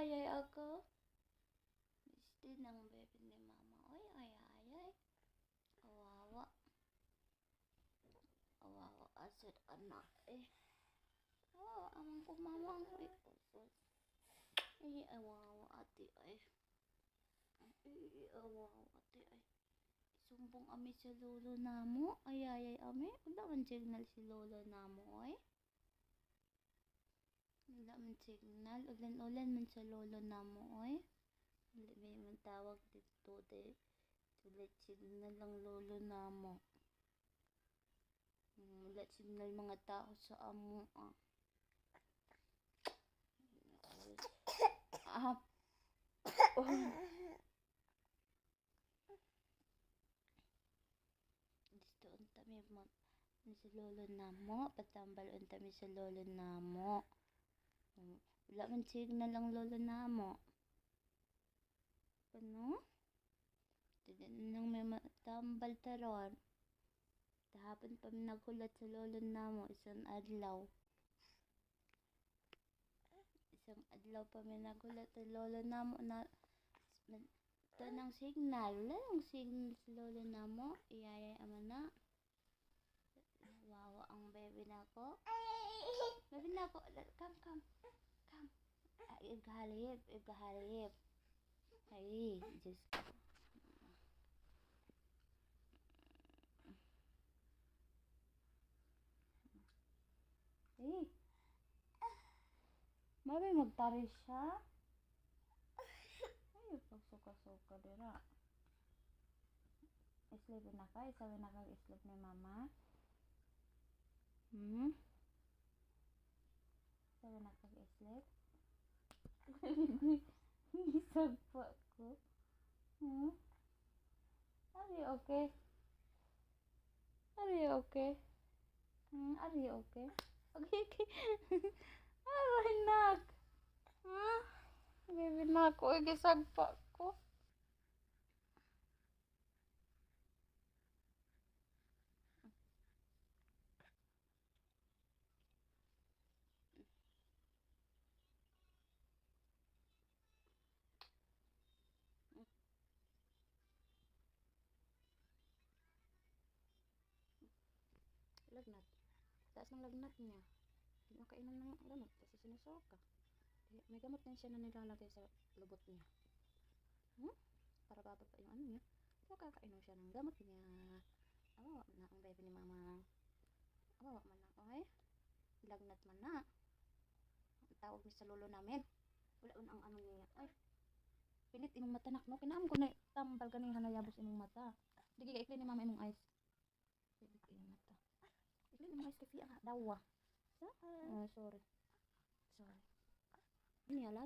ayayay ako. Gusto ng baby ni mama. Oy, ayayay. Awawa. Awawa asad anak eh. Oh, amang kumamang ay usos. Ay, awawa ate ay. Ay, awawa ate ay. Sumbong ami sa lolo namo. Ayayay ami. Wala man signal si lolo namo ay. Wala man signal. Ulan-ulan man sa lolo namo ay. Wala man tawag dito de. Wala signal lang lolo namo. Wala signal mga tao sa amo ah. Ah. Oh. Gusto unta mi mo sa lolo namo, patambal unta mi sa lolo namo. Wala man signal lang lolo namo. Ano? Hindi nang may matambal taron. Tahapon pa mi naghulat sa lolo namo isang adlaw. Isang adlaw pa mi naghulat sa lolo namo na ito ng signal. Wala ng signal sa lolo namo. Iyayay ama na. Wawa ang baby na ko. Baby na ko. Come. Igahalip. Ay, Diyos ko. Ay. Mami, magtari siya. Ay, pagsuka-suka dira. Islip na ka? Isabi na kag islip ni mama? Isabi na kag islip? Gisagpa ko. Are you okay? Are you okay? Are you okay? Okay. Ay, nak. Baby na ako. Gisagpa ko. Lagnat. Taas ng lagnat niya. Hindi makainom ng gamot kasi sinusuka. May gamot din siya na nilalagay sa lubot niya. Para bababa yung ano niya. So, kakainom siya ng gamot niya. Awawa na ang baby ni mama. Awawa man na. Okay? Lagnat man na. Ang tawag niya sa lolo namin. Wala man ang ano niya. Ay, pilit imong mata nak no. Kinaam ko na tambal ganing hanayabos imong mata. Digi ka ikli ni mama imong eyes. Pilit imong mata. Ikli imong eyes kasi ang dawa. Sorry. Ini ala